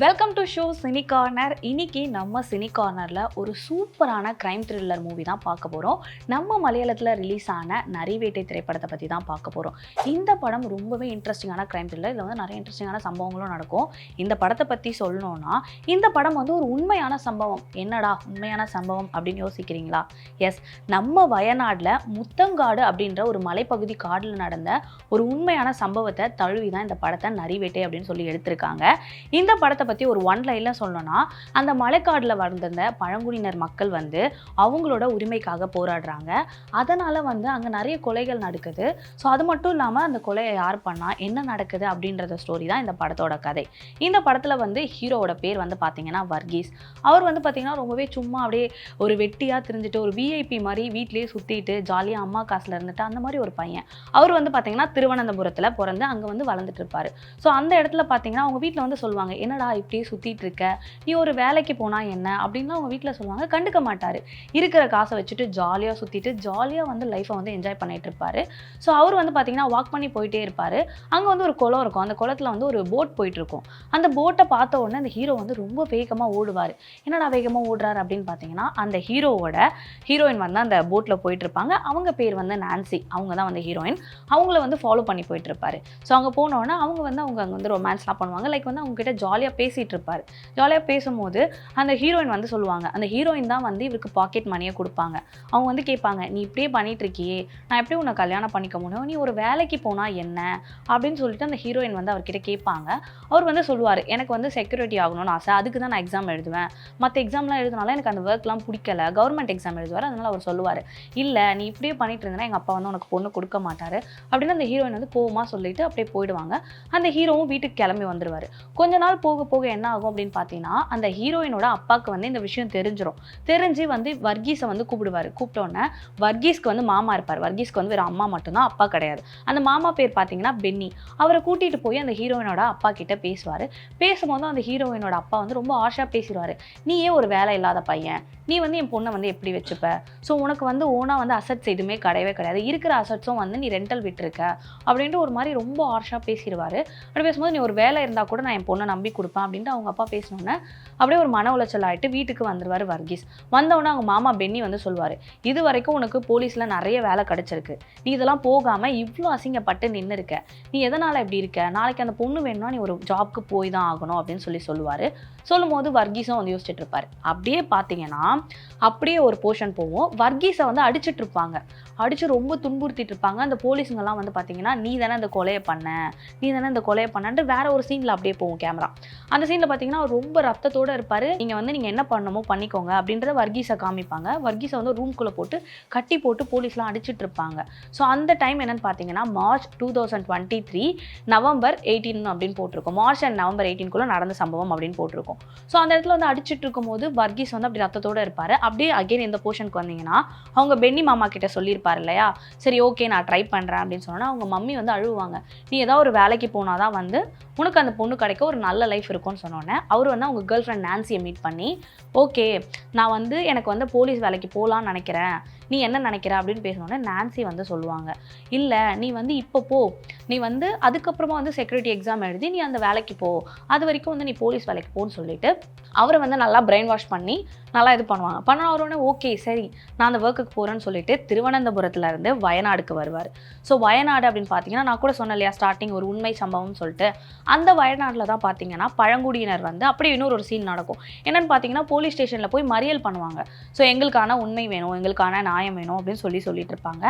Welcome to show cine corner. இன்னைக்கு நம்ம cine கார்னரில் ஒரு சூப்பரான க்ரைம் த்ரில்லர் மூவி தான் பார்க்க போகிறோம். நம்ம மலையாளத்தில் ரிலீஸ் ஆன நரிவேட்டை திரைப்படத்தை பற்றி தான் பார்க்க போகிறோம். இந்த படம் ரொம்பவே இன்ட்ரெஸ்டிங்கான க்ரைம் த்ரில்லர். இதில் வந்து நிறைய இன்ட்ரெஸ்டிங்கான சம்பவங்களும் நடக்கும். இந்த படத்தை பற்றி சொல்லணும்னா, இந்த படம் வந்து ஒரு உண்மையான சம்பவம். என்னடா உண்மையான சம்பவம் அப்படின்னு யோசிக்கிறீங்களா? எஸ், நம்ம வயநாட்டில் முத்தங்காடு அப்படின்ற ஒரு மலைப்பகுதி காடில் நடந்த ஒரு உண்மையான சம்பவத்தை தழுவி தான் இந்த படத்தை நரிவேட்டை அப்படின்னு சொல்லி எடுத்திருக்காங்க. இந்த படத்தை பற்றி ஒரு ஒன் லைன்ல சொல்லணும்னா, அந்த மலைக்காடுல வாழ்ந்த பழங்குடியினர் மக்கள் வந்து அவங்களோட உரிமைக்காக போராடுறாங்க. அதனால வந்து அங்கே நிறைய கொலைகள் நடக்குது. ஸோ அது மட்டும் இல்லாமல் அந்த கொலையை யார் பண்ணா, என்ன நடக்குது அப்படின்றத ஸ்டோரி தான் இந்த படத்தோட கதை. இந்த படத்தில் வந்து ஹீரோவோட பேர் வந்து பார்த்தீங்கன்னா வர்கீஸ். அவர் வந்து பார்த்தீங்கன்னா ரொம்பவே சும்மா அப்படியே ஒரு வெட்டியாக தெரிஞ்சுட்டு ஒரு விஐபி மாதிரி வீட்லேயே சுற்றிட்டு ஜாலியாக அம்மா காசில் இருந்துட்டு அந்த மாதிரி ஒரு பையன். அவர் வந்து பார்த்தீங்கன்னா திருவனந்தபுரத்தில் பிறந்து அங்கே வந்து வளர்ந்துட்டு இருப்பார். ஸோ அந்த இடத்துல பார்த்தீங்கன்னா அவங்க வீட்டில் வந்து சொல்லுவாங்க, என்னடா இப்படியே சுற்றிட்டு இருக்க, நீ ஒரு வேலைக்கு போனால் என்ன அப்படின்லாம் அவங்க வீட்டில் சொல்லுவாங்க. கண்டுக்க மாட்டார். இருக்கிற காசை வச்சுட்டு ஜாலியாக சுற்றிட்டு ஜாலியாக வந்து லைஃப்பை வந்து என்ஜாய் பண்ணிட்டு இருப்பார். ஸோ அவர் வந்து பார்த்தீங்கன்னா வாக் பண்ணி போயிட்டே இருப்பார். அங்கே வந்து ஒரு குளம் இருக்கும். அந்த குளத்தில் வந்து ஒரு போட் போயிட்டுருக்கும். அந்த போட்டை பார்த்த உடனே அந்த ஹீரோ வந்து ரொம்ப வேகமாக ஓடுவார். என்னடா வேகமாக ஓடுறாரு அப்படின்னு பார்த்தீங்கன்னா, அந்த ஹீரோவோட ஹீரோயின் வந்து அந்த போட்டில் போயிட்டு இருப்பாங்க. அவங்க பேர் வந்து நான்சி. அவங்க தான் வந்து ஹீரோயின். அவங்கள வந்து ஃபாலோ பண்ணி போயிட்டு இருப்பாரு. ஸோ அங்கே போனோடனே அவங்க அங்கே வந்து ரொமான்ஸ்லாம் பண்ணுவாங்க. லைக் வந்து அவங்க கிட்ட ஜாலியாக பேசிகிட்டு இருப்பார். ஜாலியாக பேசும்போது அந்த ஹீரோயின் வந்து சொல்லுவாங்க, அந்த ஹீரோயின் தான் வந்து இவருக்கு பாக்கெட் மணியை கொடுப்பாங்க. அவங்க வந்து கேட்பாங்க, நீ இப்படியே பண்ணிட்டு இருக்கியே, நான் எப்படி உன்னை கல்யாணம் பண்ணிக்க முடியும், நீ ஒரு வேலைக்கு போனால் என்ன அப்படின்னு சொல்லிட்டு அந்த ஹீரோயின் வந்து அவர்கிட்ட கேட்பாங்க. அவர் வந்து சொல்லுவார், எனக்கு வந்து செக்யூரிட்டி ஆகணும்னு ஆசை, அதுக்கு தான் நான் எக்ஸாம் எழுதுவேன், மற்ற எக்ஸாம்லாம் எழுதுனால எனக்கு அந்த ஒர்க்லாம் பிடிக்கல, கவர்மெண்ட் எக்ஸாம் எழுதுவார். அதனால அவர் சொல்லுவார், இல்லை நீ இப்படியே பண்ணிட்டு இருந்தேன்னா எங்கள் அப்பா வந்து உனக்கு பொண்ணு கொடுக்க மாட்டார் அப்படின்னு அந்த ஹீரோயின் வந்து கோவமாக சொல்லிட்டு அப்படியே போயிடுவாங்க. அந்த ஹீரோவும் வீட்டுக்கு கிளம்பி வந்துடுவார். கொஞ்ச நாள் போக போக என்ன ஆகும் அப்படின்னு பார்த்தீங்கன்னா, அந்த ஹீரோயினோட அப்பாவுக்கு வந்து இந்த விஷயம் தெரிஞ்சு வந்து வர்கீஸை வந்து கூப்பிடுவார். கூப்பிட்டோன்னே வர்கீஸ்க்கு வந்து மாமா இருப்பார். வர்கீஸ்க்கு வந்து வேறு அம்மா மட்டும்தான், அப்பா கிடையாது. அந்த மாமா பேர் பார்த்தீங்கன்னா பென்னி. அவரை கூட்டிகிட்டு போய் அந்த ஹீரோயினோட அப்பா கிட்ட பேசுவார். பேசும்போது அந்த ஹீரோயினோட அப்பா வந்து ரொம்ப ஆஷாக பேசிடுவார், நீயே ஒரு வேலை இல்லாத பையன், நீ வந்து என் பொண்ணை வந்து எப்படி வச்சுப்ப, ஸோ உனக்கு வந்து ஓனாக வந்து அசட்ஸ் எதுவுமே கிடையாது, இருக்கிற அசட்ஸும் வந்து நீ ரெண்டல் விட்டுருக்க அப்படின்ட்டு ஒரு மாதிரி ரொம்ப ஆர்ஷாக பேசிடுவார். அப்படி பேசும்போது, நீ ஒரு வேலை இருந்தால் கூட நான் என் பொண்ணை நம்பி கொடுப்பேன் அப்படின்ட்டு அவங்க அப்பா பேசினோன்னே அப்படியே ஒரு மன உளைச்சல் ஆகிட்டு வீட்டுக்கு வந்துடுவார் வர்கீஸ். வந்தவுடனே அவங்க மாமா பென்னி வந்து சொல்லுவார், இது வரைக்கும் உனக்கு போலீஸில் நிறைய வேலை கிடச்சிருக்கு, நீ இதெல்லாம் போகாமல் இவ்வளோ அசிங்கப்பட்டு நின்று இருக்க, நீ எதனால் இப்படி இருக்க, நாளைக்கு அந்த பொண்ணு வேணும்னா நீ ஒரு ஜாப்க்கு போய் தான் ஆகணும் அப்படின்னு சொல்லுவார். சொல்லும்போது வர்கீஸும் வந்து யோசிச்சுட்டு இருப்பார். அப்படியே பார்த்தீங்கன்னா அப்படியே ஒரு போர்ஷன் போவோம். வர்கீஸை வந்து அடிச்சுட்டு இருப்பாங்க. அடித்து ரொம்ப துன்புறுத்திட்டு இருப்பாங்க. அந்த போலீஸுங்கெல்லாம் வந்து பார்த்தீங்கன்னா, நீ தானே இந்த கொலையை பண்ணன்ட்டு வேற ஒரு சீனில் அப்படியே போகும் கேமரா. அந்த சீனில் பார்த்தீங்கன்னா அவர் ரொம்ப ரத்தத்தோடு இருப்பார். நீங்கள் என்ன பண்ணணுமோ பண்ணிக்கோங்க அப்படின்றத வர்கீஸை காமிப்பாங்க. வர்கீஸை வந்து ரூம்குள்ளே போட்டு கட்டி போட்டு போலீஸ்லாம் அடிச்சுட்டு இருப்பாங்க. ஸோ அந்த டைம் என்னன்னு பார்த்தீங்கன்னா, மார்ச் 2023 நவம்பர் 18 அப்படின்னு போட்டிருக்கோம். மார்ச் அண்ட் நவம்பர் 18 நடந்த சம்பவம் அப்படின்னு போட்டிருக்கோம். ஸோ அந்த இடத்துல வந்து அடிச்சுட்டு இருக்கும்போது வர்கீஸ் வந்து அப்படி ரத்தத்தோடு இருப்பார். அப்படியே அகைன் இந்த போர்ஷனுக்கு வந்தீங்கன்னா, அவங்க பென்னி மாமா கிட்ட சொல்லியிருப்பார் இல்லையா, சரி ஓகே நான் ட்ரை பண்ணுறேன் அப்படின்னு சொன்னால் அவங்க மம்மி வந்து அழுவாங்க, நீ ஏதாவது ஒரு வேலைக்கு போனால் தான் வந்து உனக்கு அந்த பொண்ணு கிடைக்க ஒரு நல்ல லைஃப் இருக்கும்னு சொன்னோன்னே அவர் வந்து அவங்க கேர்ள் ஃப்ரெண்ட் நான்சியை மீட் பண்ணி, ஓகே நான் வந்து எனக்கு வந்து போலீஸ் வேலைக்கு போகலான்னு நினைக்கிறேன், நீ என்ன நினைக்கிற அப்படின்னு பேசினோடனே நான்சி வந்து சொல்லுவாங்க, இல்லை நீ வந்து இப்போ போ, நீ வந்து அதுக்கப்புறமா வந்து செக்யூரிட்டி எக்ஸாம் எழுதி நீ அந்த வேலைக்கு போ, அது வரைக்கும் வந்து நீ போலீஸ் வேலைக்கு போன்னு சொல்லிட்டு அவரை வந்து நல்லா பிரெயின் வாஷ் பண்ணி நல்லா இது பண்ணுவாங்க. அவரோட ஓகே சரி நான் அந்த ஒர்க்குக்கு போகிறேன்னு சொல்லிட்டு திருவனந்தபுரத்துல இருந்து வயநாடுக்கு வருவார். ஸோ வயநாடு அப்படின்னு பார்த்தீங்கன்னா, நான் கூட சொன்னேன் இல்லையா ஸ்டார்டிங் ஒரு உண்மை சம்பவம்னு சொல்லிட்டு, அந்த வயநாட்டில் தான் பார்த்தீங்கன்னா பழங்குடியினர் வந்து அப்படியே இன்னொரு சீன் நடக்கும். என்னென்னு பார்த்தீங்கன்னா, போலீஸ் ஸ்டேஷனில் போய் மறியல் பண்ணுவாங்க. ஸோ எங்களுக்கான உண்மை வேணும், எங்களுக்கான நியாயம் வேணும் அப்படின்னு சொல்லிட்டு இருப்பாங்க.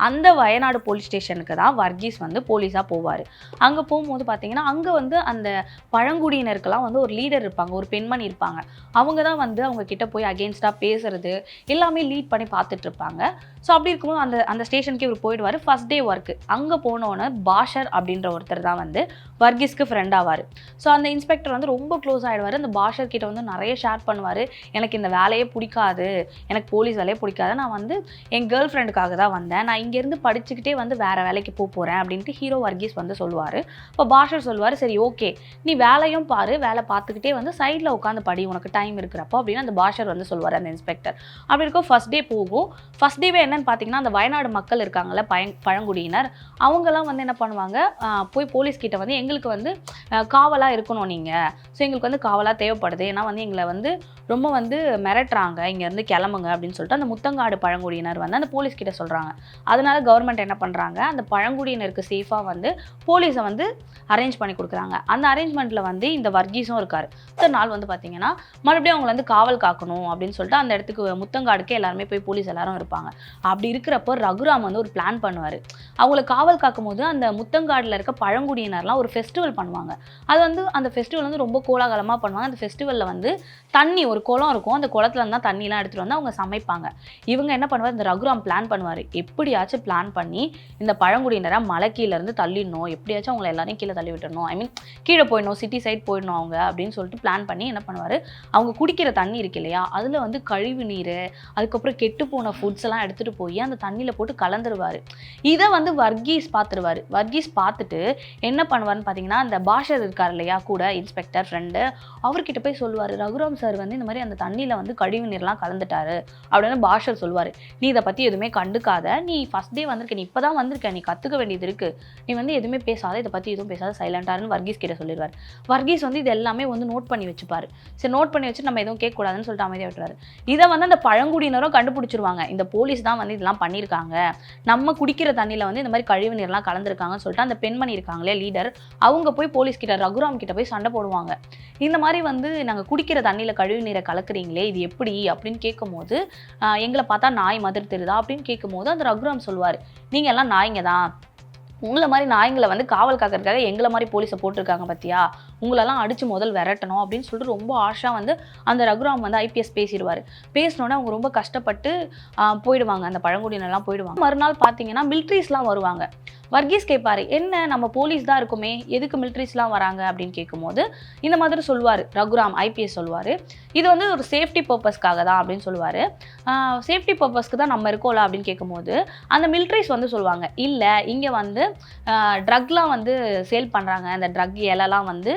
அந்த வயநாடு போலீஸ் ஸ்டேஷனுக்கு தான் வர்கீஸ் வந்து போலீஸாக போவார். அங்கே போகும்போது பார்த்தீங்கன்னா, அங்கே வந்து அந்த பழங்குடியினருக்கெல்லாம் வந்து ஒரு லீடர் இருப்பாங்க, ஒரு பெண்மணி இருப்பாங்க. அவங்க தான் வந்து அவங்க கிட்ட போய் அகெயின்ஸ்டாக பேசுறது எல்லாமே லீட் பண்ணி பார்த்துட்டு இருப்பாங்க. ஸோ அப்படி இருக்கும்போது அந்த ஸ்டேஷனுக்கு இவர் போயிடுவார். ஃபர்ஸ்ட் டே ஒர்க்கு அங்கே போனோன்னே பாஷர் அப்படின்ற ஒருத்தர் தான் வந்து வர்கீஸ்க்கு ஃப்ரெண்ட் ஆவார். ஸோ அந்த இன்ஸ்பெக்டர் வந்து ரொம்ப க்ளோஸ் ஆகிடுவார். அந்த பாஷர் கிட்ட வந்து நிறைய ஷேர் பண்ணுவார், எனக்கு இந்த வேலையே பிடிக்காது, எனக்கு போலீஸ் வேலையே பிடிக்காது, நான் வந்து என் கேர்ள் ஃப்ரெண்டுக்காக தான் வந்தேன், நான் இங்கேருந்து படிச்சுக்கிட்டே வந்து வேறு வேலைக்கு போகிறேன் அப்படின்ட்டு ஹீரோ வர்கீஸ் வந்து சொல்லுவார். இப்போ பாஷர் சொல்லுவார், சரி ஓகே நீ வேலையும் பாரு, வேலை பார்த்துக்கிட்டே வந்து சைடில் உட்காந்து படி உனக்கு டைம் இருக்கிறப்போ அப்படின்னு அந்த பாஷர் வந்து சொல்லுவார் அந்த இன்ஸ்பெக்டர். அப்படி இருக்கும் ஃபர்ஸ்ட் டே போகும். ஃபர்ஸ்ட் டேவே என்னன்னு பார்த்தீங்கன்னா, அந்த வயநாடு மக்கள் இருக்காங்கல்ல பழங்குடியினர், அவங்கெல்லாம் வந்து என்ன பண்ணுவாங்க, போய் போலீஸ் கிட்ட வந்து எங்களுக்கு வந்து காவலாக இருக்கணும், நீங்கள் ஸோ எங்களுக்கு வந்து காவலாக தேவைப்படுது, ஏன்னா வந்து எங்களை வந்து ரொம்ப வந்து மிரட்டுறாங்க, இங்கேருந்து கிளம்புங்க அப்படின்னு சொல்லிட்டு அந்த முத்தங்காடு பழங்குடியினர் வந்து அந்த போலீஸ் கிட்ட சொல்கிறாங்க. அதனால கவர்மெண்ட் என்ன பண்ணுறாங்க, அந்த பழங்குடியினருக்கு சேஃபாக வந்து போலீஸை வந்து அரேஞ்ச் பண்ணி கொடுக்குறாங்க. அந்த அரேஞ்ச்மெண்ட்டில் வந்து இந்த வர்கீஸும் இருக்கார். அடுத்த நாள் வந்து பார்த்தீங்கன்னா மறுபடியும் அவங்களை வந்து காவல் காக்கணும் அப்படின்னு சொல்லிட்டு அந்த இடத்துக்கு முத்தங்காடுக்கு எல்லாருமே போய் போலீஸ் எல்லாரும் இருப்பாங்க. அப்படி இருக்கிறப்போ ரகுராம் வந்து ஒரு பிளான் பண்ணுவார். அவங்கள காவல் காக்கும் போது அந்த முத்தங்காடில் இருக்க பழங்குடியினர்லாம் ஒரு ஃபெஸ்டிவல் பண்ணுவாங்க. அது வந்து அந்த ஃபெஸ்டிவல் வந்து ரொம்ப கோலாகலமாக பண்ணுவாங்க. அந்த ஃபெஸ்டிவலில் வந்து தண்ணி ஒரு குளம் இருக்கும், அந்த குளத்துல இருந்தால் தண்ணிலாம் எடுத்துகிட்டு வந்து அவங்க சமைப்பாங்க. இவங்க என்ன பண்ணுவார், இந்த ரகுராம் பிளான் பண்ணுவார், எப்படியாச்சும் பிளான் பண்ணி இந்த பழங்குடியினரை மலை கீழேருந்து தள்ளிடணும், எப்படியாச்சும் அவங்களை எல்லாரையும் கீழே தள்ளி விட்டுறணும், ஐ மீன் கீழே போயிடணும், சிட்டி சைட் போயிடணும் அவங்க அப்படின்னு சொல்லிட்டு பிளான் பண்ணி என்ன பண்ணுவார், அவங்க குடிக்கிற தண்ணி இருக்கு இல்லையா, அதில் வந்து கழிவு நீர், அதுக்கப்புறம் கெட்டு போன ஃபுட்ஸ் எல்லாம் எடுத்துகிட்டு போய் அந்த தண்ணியில் போட்டு கலந்துருவார். இதை வந்து வர்கீஸ் பார்த்துருவார். வர்கீஸ் பார்த்துட்டு என்ன பண்ணுவார்னு பார்த்தீங்கன்னா, அந்த பாஷர் இருக்கார் இல்லையா கூட இன்ஸ்பெக்டர் ஃப்ரெண்டு, அவர்கிட்ட போய் சொல்லுவார், ரகுராம் சார் வந்து இந்த மாதிரி அந்த தண்ணியில் வந்து கழிவு நீர்லாம் கலந்துட்டாரு அப்படின்னு பாஷர் சொல்லுவார். நீ இதை பற்றி எதுவுமே கண்டுக்காத, நீ ஃபஸ்ட் டே வந்திருக்க, நீ இப்போ தான் வந்திருக்க, நீ கற்றுக்க வேண்டியது இருக்குது, நீ வந்து எதுவுமே பேசாத, இதை பற்றி எதுவும் பேசாத, சைலண்டாருன்னு வர்கீஸ் கிட்ட சொல்லிடுவார். வர்கீஸ் வந்து இது எல்லாமே வந்து நோட் பண்ணி வச்சுப்பார். சரி நோட் பண்ணி வச்சு நம்ம எதுவும் கேட்கக்கூடாதுன்னு சொல்லிட்டு அமைதியாக விட்டுறாரு. இதை வந்து அந்த பழங்குடியினரும் கண்டுபிடிச்சிருவாங்க, இந்த போலீஸ் தான் வந்து இதெல்லாம் பண்ணியிருக்காங்க, நம்ம குடிக்கிற தண்ணியில் வந்து இந்த மாதிரி கழிவு நீர்லாம் கலந்துருக்காங்கன்னு சொல்லிட்டு அந்த பெண்மணி இருக்காங்களே லீடர், அவங்க போய் போலீஸ் கிட்ட ரகுராம் கிட்ட போய் சண்டை போடுவாங்க. இந்த மாதிரி வந்து நாங்கள் குடிக்கிற தண்ணியில் கழிவு நீரை கலக்குறீங்களே, இது எப்படி அப்படின்னு கேட்கும்போது, எங்களை பார்த்தா நாய் மாதிரி தெரியுதா அப்படின்னு கேட்கும்போது அந்த ரகுராம் சொல்லுவார், நீங்கள் எல்லாம் நாய்ங்க தான், உங்களை மாதிரி நாய்ங்களை வந்து காவல் காக்கிறதுக்காக எங்களை மாதிரி போலீஸை போட்டிருக்காங்க பார்த்தியா, உங்களெல்லாம் அடித்து முதல் விரட்டணும் அப்படின்னு சொல்லிட்டு ரொம்ப ஆஷாக வந்து அந்த ரகுராம் வந்து ஐபிஎஸ் பேசிடுவார். பேசினோன்னே அவங்க ரொம்ப கஷ்டப்பட்டு போயிடுவாங்க, அந்த பழங்குடியினெல்லாம் போயிடுவாங்க. மறுநாள் பார்த்தீங்கன்னா மிலிட்ரிஸ்லாம் வருவாங்க. வர்கீஸ் கேட்பாரு, என்ன நம்ம போலீஸ் தான் இருக்குமே, எதுக்கு மிலிட்ரிஸ்லாம் வராங்க அப்படின்னு கேட்கும்போது இந்த மாதிரி சொல்லுவார் ரகுராம், ஐபிஎஸ் சொல்லுவார், இது வந்து ஒரு சேஃப்டி பர்பஸ்க்காக தான் அப்படின்னு சொல்லுவார். சேஃப்டி பர்பஸ்க்கு தான் நம்ம இருக்கோம்ல அப்படின்னு கேட்கும்போது அந்த மிலிட்ரிஸ் வந்து சொல்லுவாங்க, இல்லை இங்கே வந்து ட்ரக்லாம் வந்து சேல் பண்ணுறாங்க, அந்த ட்ரக் இலெல்லாம் வந்து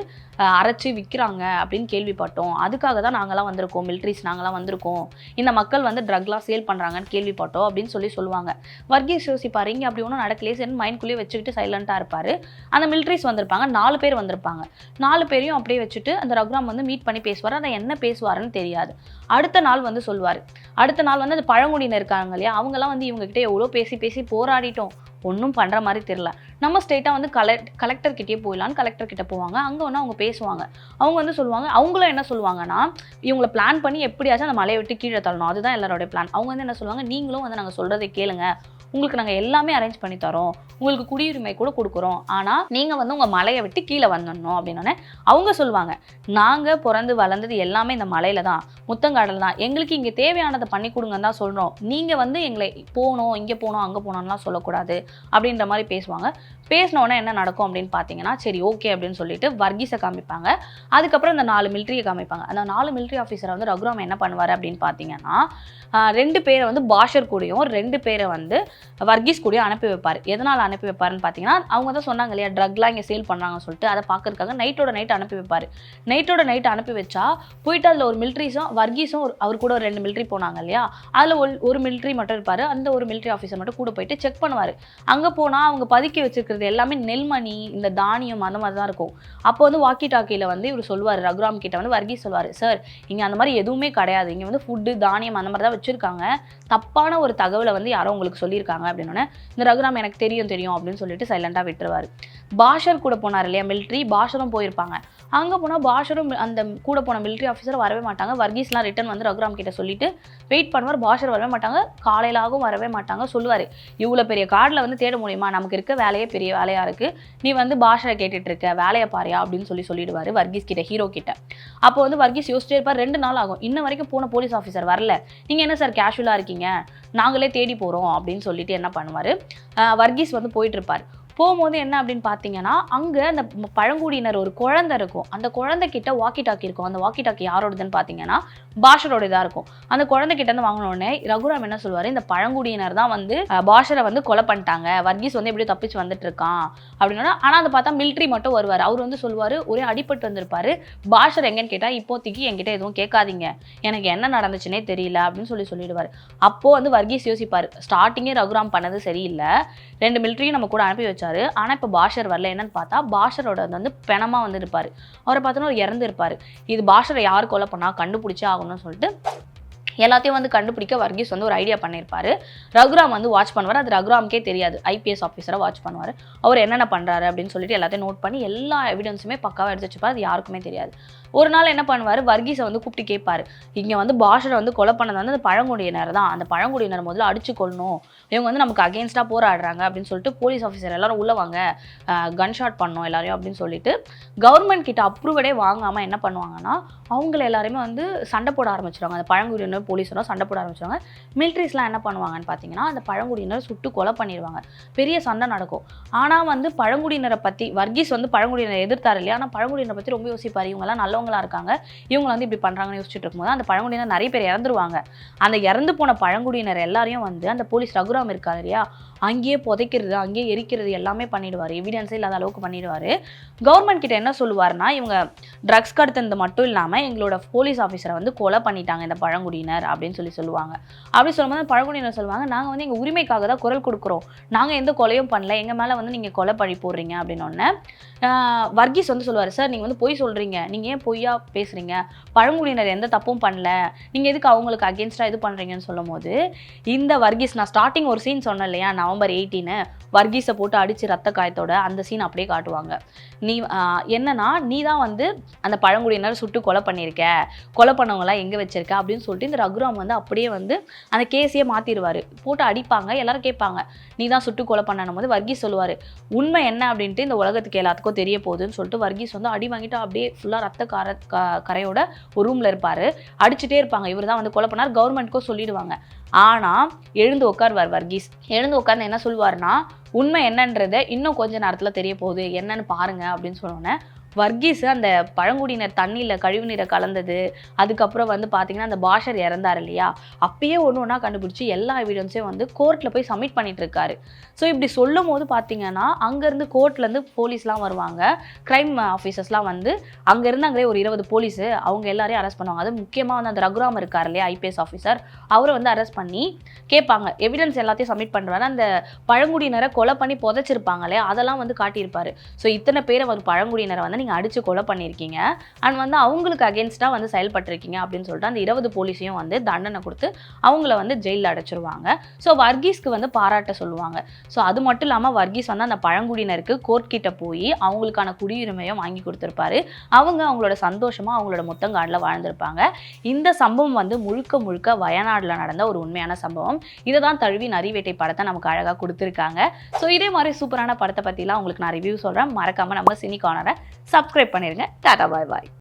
அரைச்சி விற்கிறாங்க அப்படின்னு கேள்விப்பட்டோம், அதுக்காக தான் நாங்களாம் வந்திருக்கோம், மிலிட்ரிஸ் நாங்களாம் வந்திருக்கோம், இந்த மக்கள் வந்து ட்ரக்லாம் சேல் பண்ணுறாங்கன்னு கேள்விப்பட்டோம் அப்படின்னு சொல்லுவாங்க. வர்கீஸ் யோசிப்பார், இங்கே அப்படி ஒன்றும் நடக்கலையே, சரி மைண்ட்குள்ளேயே வச்சுக்கிட்டு சைலண்ட்டாக இருப்பார். அந்த மிலிட்ரிஸ் வந்திருப்பாங்க, 4 பேர் வந்திருப்பாங்க. 4 பேரையும் அப்படியே வச்சுட்டு அந்த ரகுராம் வந்து மீட் பண்ணி பேசுவார். அதை என்ன பேசுவாருன்னு தெரியாது. அடுத்த நாள் வந்து சொல்லுவார், அடுத்த நாள் வந்து அந்த பழங்குடியினர் இருக்காங்க இல்லையா, அவங்கெல்லாம் வந்து இவங்ககிட்ட எவ்வளோ பேசி போராடிட்டோம், ஒன்றும் பண்ணுற மாதிரி தெரியல, நம்ம ஸ்ட்ரெயிட்டாக வந்து கலெக்டர் கிட்டே போயிடலான்னு கலெக்டர் கிட்ட போவாங்க. அங்கே ஒன்று அவங்க பேசுவாங்க. அவங்க வந்து சொல்லுவாங்க, அவங்களும் என்ன சொல்லுவாங்கன்னா, இவங்களை பிளான் பண்ணி எப்படியாச்சும் அந்த மலையை விட்டு கீழே தள்ளணும், அதுதான் எல்லாரோடைய பிளான். அவங்க வந்து என்ன சொல்லுவாங்க, நீங்களும் வந்து நாங்கள் சொல்கிறதை கேளுங்க, உங்களுக்கு நாங்கள் எல்லாமே அரேஞ்ச் பண்ணி தரோம், உங்களுக்கு குடியுரிமை கூட கொடுக்குறோம், ஆனால் நீங்கள் வந்து உங்கள் மலையை விட்டு கீழே வந்துடணும் அப்படின்னோடனே அவங்க சொல்லுவாங்க, நாங்கள் பிறந்து வளர்ந்தது எல்லாமே இந்த மலையில் தான், முத்தங்காடல் தான், எங்களுக்கு இங்கே தேவையானதை பண்ணி கொடுங்கன்னு தான் சொல்கிறோம், நீங்கள் வந்து எங்களை போகணும் இங்கே போகணும் அங்கே போகணும்லாம் சொல்லக்கூடாது அப்படின்ற மாதிரி பேசுவாங்க. பேசினோன்னே என்ன நடக்கும் அப்படின்னு பார்த்தீங்கன்னா, சரி ஓகே அப்படின்னு சொல்லிட்டு வர்கீஸை காமிப்பாங்க. அதுக்கப்புறம் இந்த 4 மிலிட்ரியை காமிப்பாங்க. அந்த 4 மிலிட்ரி ஆஃபீஸரை வந்து ரகுராம் என்ன பண்ணுவார் அப்படின்னு பார்த்தீங்கன்னா, 2 பேரை வந்து பாஷர் கூடயும் 2 பேரை வந்து வர்கீஸ் கூடயும் அனுப்பி வைப்பார். எதனால் அனுப்பி வைப்பாருன்னு பார்த்தீங்கன்னா, அவங்க தான் சொன்னாங்க இல்லையா ட்ரக்லாம் இங்கே சேல் பண்ணுறாங்கன்னு சொல்லிட்டு, அதை பார்க்கறதுக்காக நைட்டோட நைட் அனுப்பி வைப்பார். நைட்டோட நைட் அனுப்பி வச்சா போயிட்டு அதில் ஒரு மிலிட்ரிஸும் வர்கீஸும் அவர் கூட ஒரு 2 மிலிட்ரி போனாங்க இல்லையா, அதில் ஒரு மிலிட்ரி மட்டும் இருப்பார். அந்த ஒரு மிலிட்ரி ஆஃபீஸர் மட்டும் கூட போயிட்டு செக் பண்ணுவார். அங்கே போனால் அவங்க பதுக்கி வச்சிருக்கிறது எல்லாமே நெல்மணி, இந்த தானியம் அந்த மாதிரி தான் இருக்கும். அப்போ வந்து வாக்கி டாக்கியில் வந்து இவர் சொல்லுவார், ரகுராம் கிட்ட வந்து வர்கீஸ் சொல்லுவார், சார் இங்கே அந்த மாதிரி எதுவுமே கிடையாது, இங்கே வந்து ஃபுட்டு தானியம் அந்த மாதிரி தான் வச்சுருக்காங்க, தப்பான ஒரு தகவலை வந்து யாரோ உங்களுக்கு சொல்லியிருக்காங்க அப்படின்னோடனே இந்த ரகுராம் எனக்கு தெரியும் அப்படின்னு சொல்லிட்டு சைலண்டாக விட்டுருவார். பாஷர் கூட போனார் இல்லையா மிலிட்ரி, பாஷரும் போயிருப்பாங்க. அங்கே போனால் பாஷரும் அந்த கூட போன மிலிட்ரி ஆஃபீஸர் வரவே மாட்டாங்க. வர்கீஸ்லாம் ரிட்டன் வந்து ரகுராம் கிட்ட சொல்லிட்டு வெயிட் பண்ணுவார். பாஷர் வரவே மாட்டாங்க, காலையிலாகவும் வரவே மாட்டாங்க. சொல்லுவார், இவ்வளோ பெரிய கார்டில் வந்து தேட முடியுமா, நமக்கு இருக்க வேலையே பெரிய வேலையாக இருக்குது, நீ வந்து பாஷரை கேட்டுட்டு இருக்க, வேலையை பாரியா அப்படின்னு சொல்லிடுவார் வர்கீஸ் கிட்ட, ஹீரோ கிட்ட. அப்போ வந்து வர்கீஸ் யோசிச்சிட்டே இருப்பார், 2 நாள் ஆகும், இன்ன வரைக்கும் போன போலீஸ் ஆஃபீஸர் வரல, நீங்கள் என்ன சார் கேஷுவலாக இருக்கீங்க, நாங்களே தேடி போகிறோம் அப்படின்னு சொல்லிட்டு என்ன பண்ணுவார், வர்கீஸ் வந்து போயிட்டு இருப்பார். போகும்போது என்ன அப்படின்னு பார்த்தீங்கன்னா, அங்கே அந்த பழங்குடியினர் ஒரு குழந்தை இருக்கும், அந்த குழந்தைகிட்ட வாக்கி டாக்கி இருக்கும். அந்த வாக்கி டாக்கி யாரோடதுன்னு பார்த்தீங்கன்னா பாஷரோட இதாக இருக்கும். அந்த குழந்தைகிட்ட இருந்து வாங்கினோடனே ரகுராம் என்ன சொல்லுவார், இந்த பழங்குடியினர் தான் வந்து பாஷரை வந்து கொலை பண்ணிட்டாங்க, வர்கீஸ் வந்து எப்படியோ தப்பிச்சு வந்துட்டு இருக்கான் அப்படின்னா. ஆனால் அதை பார்த்தா மிலிட்ரி மட்டும் வருவார். அவர் வந்து சொல்லுவார், ஒரே அடிபட்டு வந்திருப்பாரு, பாஷர் எங்கன்னு கேட்டால் இப்போதைக்கு என்கிட்ட எதுவும் கேட்காதீங்க, எனக்கு என்ன நடந்துச்சுன்னே தெரியல அப்படின்னு சொல்லிடுவார். அப்போது வந்து வர்கீஸ் யோசிப்பார், ஸ்டார்டிங்கே ரகுராம் பண்ணது சரியில்லை, 2 மிலிட்ரியும் நம்ம கூட அனுப்பி வச்சார், கண்டுபிடிச்சாரு. ஆனா இப்ப பாஷர் வரல. என்னன்னு பார்த்தா பாஷரோட வந்து பிணமா வந்து இருப்பாரு. அவரை பார்த்தோன்னா இறந்து இருப்பாரு. இது பாஷரை யார் கொலை பண்ணா கண்டுபிடிச்சே ஆகணும்னு சொல்லிட்டு எல்லாத்தையும் வந்து கண்டுபிடிக்க வர்கீஸ் வந்து ஒரு ஐடியா பண்ணியிருப்பாரு. ரகுராம் வந்து வாட்ச் பண்ணுவார். அது ரகுராமுக்கே தெரியாது. ஐபிஎஸ் ஆஃபீஸராக வாட்ச் பண்ணுவார். அவர் என்னென்ன பண்ணுறாரு அப்படின்னு சொல்லிட்டு எல்லாத்தையும் நோட் பண்ணி எல்லா எவிடன்ஸுமே பக்காவாக எடுத்து வச்சுப்பார். அது யாருக்குமே தெரியாது. ஒரு நாள் என்ன பண்ணுவார், வர்கீஸை வந்து கூப்பிட்டு கேட்பாரு. இங்கே வந்து பாஷரை வந்து கொலை பண்ணது வந்து அந்த பழங்குடியினர் தான். அந்த பழங்குடியினர் முதல்ல அடிச்சு கொள்ளணும். இவங்க வந்து நமக்கு அகேன்ஸ்டாக போராடுறாங்க அப்படின்னு சொல்லிட்டு போலீஸ் ஆஃபீஸர் எல்லாரும் உள்ள வாங்க, கன் ஷாட் பண்ணோம் எல்லாரையும் அப்படின்னு சொல்லிட்டு கவர்மெண்ட் கிட்ட அப்ரூவடே வாங்காமல் என்ன பண்ணுவாங்கன்னா அவங்கள எல்லாருமே வந்து சண்டை போட ஆரம்பிச்சிருவாங்க. அந்த பழங்குடியினர் போலீஸரும் சண்டை போட ஆரம்பிச்சிருவாங்க. மிலிட்ரிஸ்லாம் என்ன பண்ணுவாங்கன்னு பார்த்தீங்கன்னா அந்த பழங்குடியினர் சுட்டு கொலை பண்ணிடுவாங்க. பெரிய சண்டை நடக்கும். ஆனால் வந்து பழங்குடியினரை பற்றி வர்கீஸ் வந்து பழங்குடியினரை எதிர்த்தாரு இல்லையா, ஆனால் பழங்குடியினரை பற்றி ரொம்ப யோசிப்பார். இவங்கெல்லாம் நல்லவங்களா இருக்காங்க, இவங்க வந்து இப்படி பண்ணுறாங்கன்னு யோசிச்சுட்டு இருக்கும்போது அந்த பழங்குடியினர் நிறைய பேர் இறந்துருவாங்க. அந்த இறந்து போன பழங்குடியினர் எல்லாரையும் வந்து அந்த போலீஸ் ரகுராம் இருக்காரு இல்லையா, அங்கேயே புதைக்கிறது, அங்கேயே எரிக்கிறது எல்லாமே பண்ணிடுவார். எவிடன்ஸே இல்லாத அளவுக்கு பண்ணிடுவார். கவர்மெண்ட் கிட்ட என்ன சொல்லுவார்னா, இவங்க ட்ரக்ஸ் கடத்தினது மட்டும் இல்லாமல் எங்களோட போலீஸ் ஆஃபீஸரை வந்து கொலை பண்ணிட்டாங்க இந்த பழங்குடியினர் அப்படின்னு சொல்லுவாங்க. அப்படி சொல்லும்போது பழங்குடியினர் சொல்லுவாங்க, நாங்கள் வந்து எங்கள் உரிமைக்காக தான் குரல் கொடுக்குறோம், நாங்கள் எந்த கொலையும் பண்ணல, எங்கள் மேலே வந்து நீங்கள் கொலை பழி போடுறீங்க அப்படின்னோடனே வர்கீஸ் வந்து சொல்லுவார், சார் நீங்கள் வந்து பொய் சொல்கிறீங்க, நீங்கள் ஏன் பொய்யா பேசுகிறீங்க, பழங்குடியினர் எந்த தப்பும் பண்ணல, நீங்கள் எதுக்கு அவங்களுக்கு அகேன்ஸ்டாக இது பண்ணுறீங்கன்னு சொல்லும் போது இந்த வர்கீஸ், நான் ஸ்டார்டிங் ஒரு சீன் சொன்னேன் இல்லையா, நவம்பர் 18 வர்கீஸை போட்டு அடித்து ரத்த காயத்தோட அந்த சீன் அப்படியே காட்டுவாங்க. நீ என்னன்னா நீ தான் வந்து அந்த பழங்குடியினர் சுட்டு கொலை பண்ணியிருக்க, கொலை பண்ணவங்களாம் எங்கே வச்சிருக்க அப்படின்னு சொல்லிட்டு இந்த ரகுராம் வந்து அப்படியே வந்து அந்த கேஸையே மாற்றிடுவார். போட்டு அடிப்பாங்க. எல்லாரும் கேட்பாங்க நீ தான் சுட்டு கொலை பண்ணணும் போது வர்கீஸ் சொல்லுவார், உண்மை என்ன அப்படின்ட்டு இந்த உலகத்துக்கு எல்லாத்துக்கும் தெரிய போகுதுன்னு சொல்லிட்டு வர்கீஸ் வந்து அடி வாங்கிட்டு அப்படியே ஃபுல்லாக ரத்த கரையோட ஒரு ரூமில் இருப்பார். அடிச்சுட்டே இருப்பாங்க, இவர் தான் வந்து கொலை பண்ணார், கவர்மெண்ட்க்கும் சொல்லிடுவாங்க. ஆனால் எழுந்து உட்காருவார் வர்கீஸ். எழுந்து உட்கார்ந்து என்ன சொல்லுவார்னா, உண்மை என்னன்றதை இன்னும் கொஞ்ச நேரத்தில் தெரிய போகுது, என்னன்னு பாருங்க அப்படின்னு சொன்னோன்னே வர்கீஸ் அந்த பழங்குடியினர் தண்ணியில் கழிவு நீரை கலந்தது, அதுக்கப்புறம் வந்து பார்த்தீங்கன்னா அந்த பாஷர் இறந்தார் இல்லையா, அப்பயே ஒன்று ஒன்றா கண்டுபிடிச்சி எல்லா எவிடன்ஸையும் வந்து கோர்ட்டில் போய் சப்மிட் பண்ணிட்டு இருக்காரு. ஸோ இப்படி சொல்லும் போது பார்த்தீங்கன்னா அங்கேருந்து கோர்ட்லேருந்து போலீஸ்லாம் வருவாங்க, க்ரைம் ஆஃபீஸர்ஸ்லாம் வந்து அங்கேருந்து அங்கே ஒரு 20 போலீஸு அவங்க எல்லாரையும் அரெஸ்ட் பண்ணுவாங்க. அது முக்கியமாக வந்து அந்த ரகுராம் இருக்கார் இல்லையா ஐபிஎஸ் ஆஃபீஸர், அவரை வந்து அரெஸ்ட் பண்ணி கேட்பாங்க. எவிடன்ஸ் எல்லாத்தையும் சப்மிட் பண்ணுறாரு. அந்த பழங்குடியினரை கொலை பண்ணி புதைச்சிருப்பாங்க இல்லையா, அதெல்லாம் வந்து காட்டியிருப்பார். ஸோ இத்தனை பேரை ஒரு பழங்குடியினரை வந்து நீங்கள் அடித்து கொலை பண்ணியிருக்கீங்க அண்ட் வந்து அவங்களுக்கு அகேன்ஸ்டாக வந்து செயல்பட்டிருக்கீங்க அப்படின்னு சொல்லிட்டு அந்த 20 போலீஸையும் வந்து தண்டனை கொடுத்து அவங்கள வந்து ஜெயிலில் அடைச்சிருவாங்க. ஸோ வர்கீஸ்க்கு வந்து பாராட்ட சொல்லுவாங்க. ஸோ அது மட்டும் இல்லாமல் வர்கீஸ் வந்து அந்த பழங்குடியினருக்கு கோர்ட் கிட்ட போய் அவங்களுக்கான குடியுரிமையும் வாங்கி கொடுத்துருப்பாரு. அவங்களோட சந்தோஷமாக அவங்களோட முத்தங்காடில் வாழ்ந்திருப்பாங்க. இந்த சம்பவம் வந்து முழுக்க முழுக்க வயநாட்டில் நடந்த ஒரு உண்மையான சம்பவம். இதை தான் தழுவி நரிவேட்டை படத்தை நமக்கு அழகாக கொடுத்துருக்காங்க. ஸோ இதே மாதிரி சூப்பரான படத்தை பற்றிலாம் உங்களுக்கு நான் ரிவ்யூ சொல்கிறேன். மறக்காமல் நம்ம சினி கார்னரை சப்ஸ்கிரைப் பண்ணிடுங்க. டாடா பாய் பாய்.